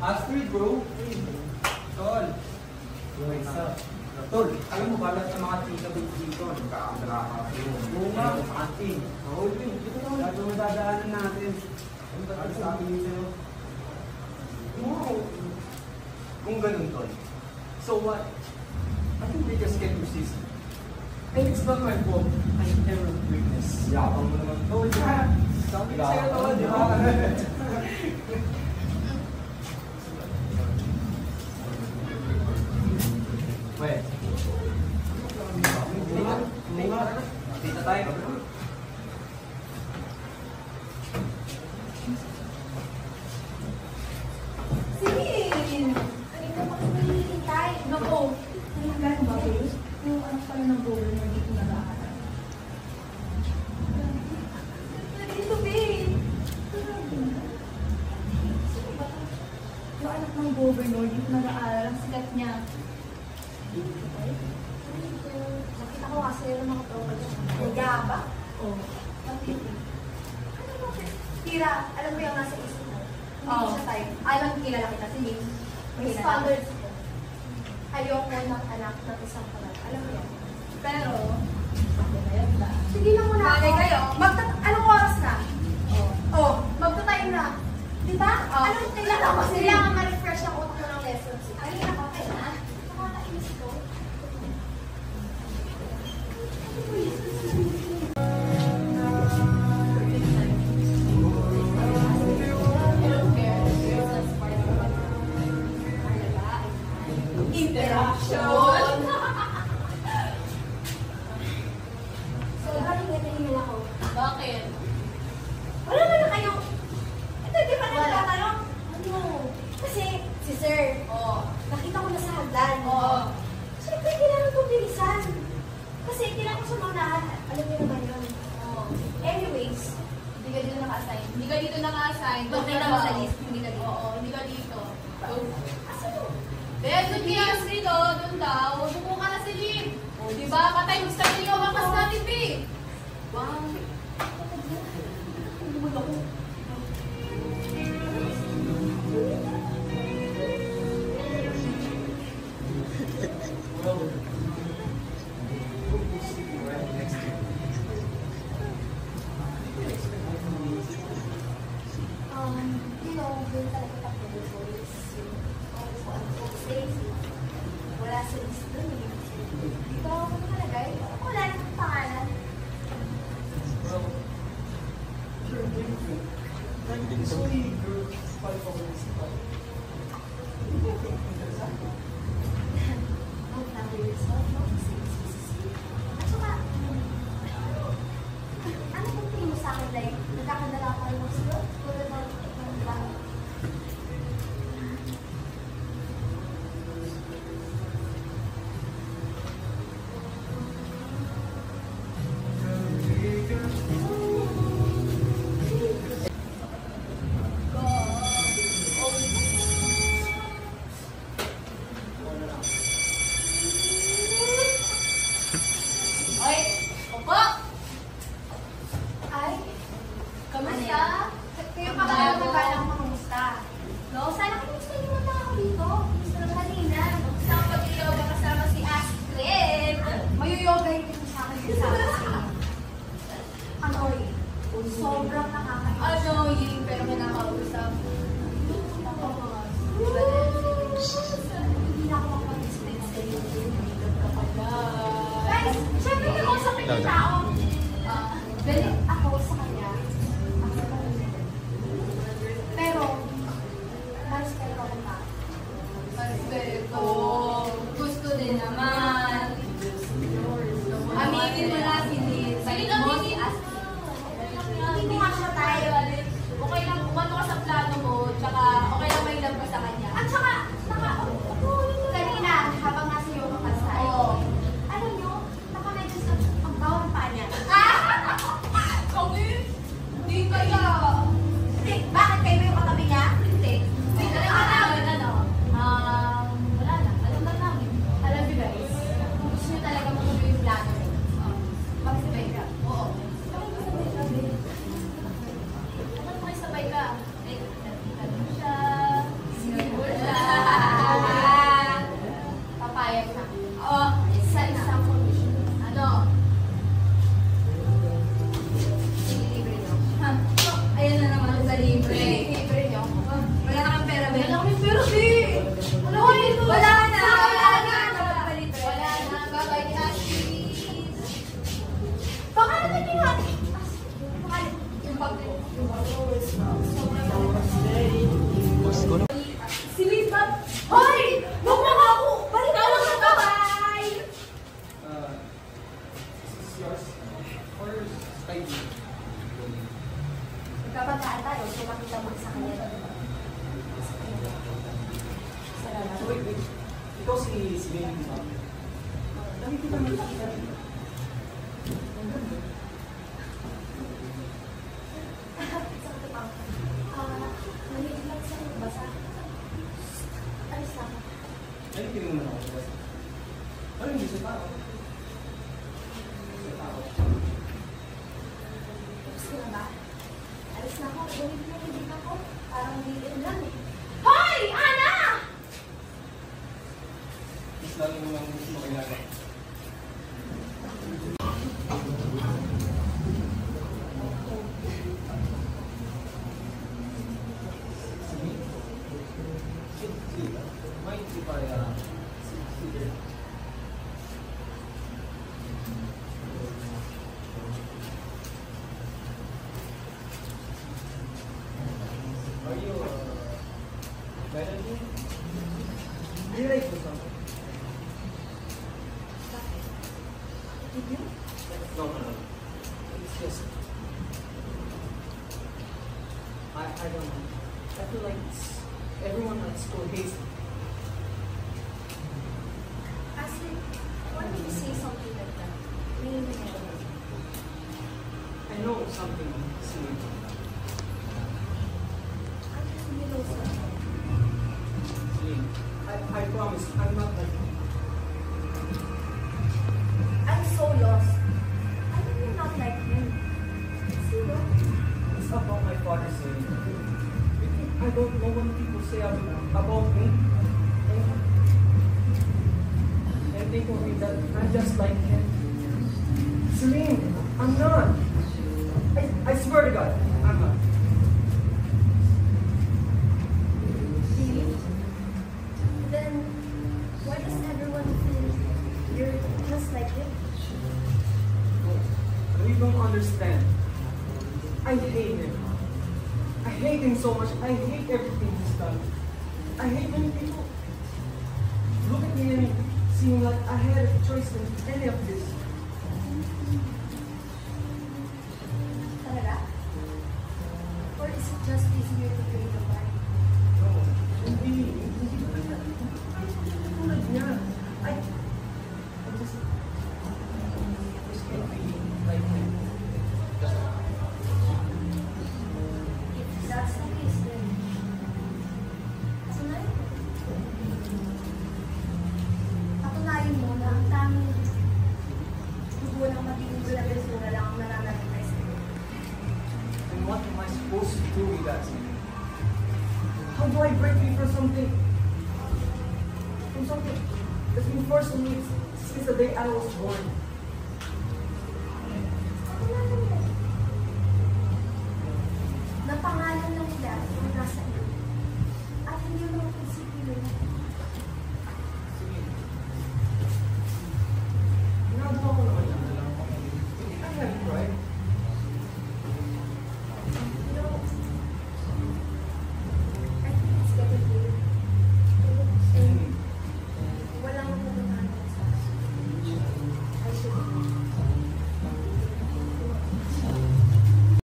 Astrid, bro. Tol. What's up? Tol, alam mo ba lahat ng mga chika dito? Nagkakamalaka kayo. Oo nga. Ating. Oo, yun. Dito tol. Lahat ng madadaanan natin. Ano ba ito sa akin sa'yo? Wow. Kung ganun, tol. So what? I think they just get resist. And it's not my fault. I am a weakness. Yakang mo naman, tol. Sabi ko sa'yo, tol. Di ba? Wait. Dito tayo. Sige! Kanina pa kami hinihintay. Naku! Nangyagan ba, babe? Yung anak pala ng goal na dito nag-aaral. Dito, babe! Sino ba ito? Yung anak ng governor dito nag-aaral. Ang sikat niya. Nakita ko kasi yung mga tropa niya. Kaya ba? Oo. Bakit? Ano ba? Tira, alam mo yung nasa isip mo? Hindi siya type. Alam, kilala kita si Lim. May standards ko. Ayoko ng anak ng isang kalat. Alam mo yan. Pero, sige lang muna ako. Kayo. Anong oras na? Oo. Magta-time na. Diba? Anong kailangan ko? Kailangan ma-refresh ang utak mo ng lessons. Ay, ako kayo na. Nakakainis ko. Interaction! So, bakit natingin ako? Bakit? Wala naman na kayo. Ito, di ba nagtatanong? Ano? Kasi, si Sir, nakita ko na sa hagdan. Siyempre, kailangan ko bilisan. Kasi, kailangan ko sa maunahan. Alam niyo naman yun. Anyways, Hindi ka dito naka-assign. Hindi ka dito naka-assign. okay naman sa list. Hindi ka dito. Oo, hindi ka dito. Asa to? Kaya doon kaya dito, doon daw, buko ka na si Lynn. O, diba? Patay, gusto ka yung makas natin, B. Wow. You know, doon talaga takbo ko is wala sa list doon eh. Dito ako nakalagay. Wala nang pangalan. Don't number yourself, no? At saka, ano kung tingin mo sa akin, like, nagkakandala ka rin ng skill? Tulad ng lang. Oy, opo! Ay, Kamusta? si Lane, di ba? Nakikita mo siya dito. Ang ganda. Sakit pa. Maliit lang sa basa. Alis na ako. Ay, tinignan mo na ako. Ano hindi sa tao? Sa tao. Tapos ko na ba? Alis na ako. Gawin ko yung hindi ako. Parang bilin lang eh. Hoy! Ana! Mas lalo mo lang gusto makilala. Are you Melanie? Do you like this song? Did you? No. It's just I don't know. I feel like everyone at school hates me. Ashley, why did you say something like that? Meaning it. I know something silly. I just need those. Celine, I promise I'm not like you. I'm so lost. I know you're not like him. See what? It's about my father saying, I don't know what people say about me. And they told me that I'm just like him. Celine, I'm not. I swear to God, I'm not. Really? Then why does everyone feel you're just like him? You don't understand. I hate him. I hate him so much. I hate everything he's done. I hate many people. Look at me and seeing like I had a choice in any of this. Talaga? Or is it just easier to create a party? No, hindi talaga. Hindi tulad niya. I just can't be like him. If that's the case, then patunayan mo. Patunayan mo na ang tanging dugo ng magiging bulabensura lang ang nananalitay sa'yo. And what am I supposed to do with that? How do I break free from something? From something that's been forced on me since the day I was born.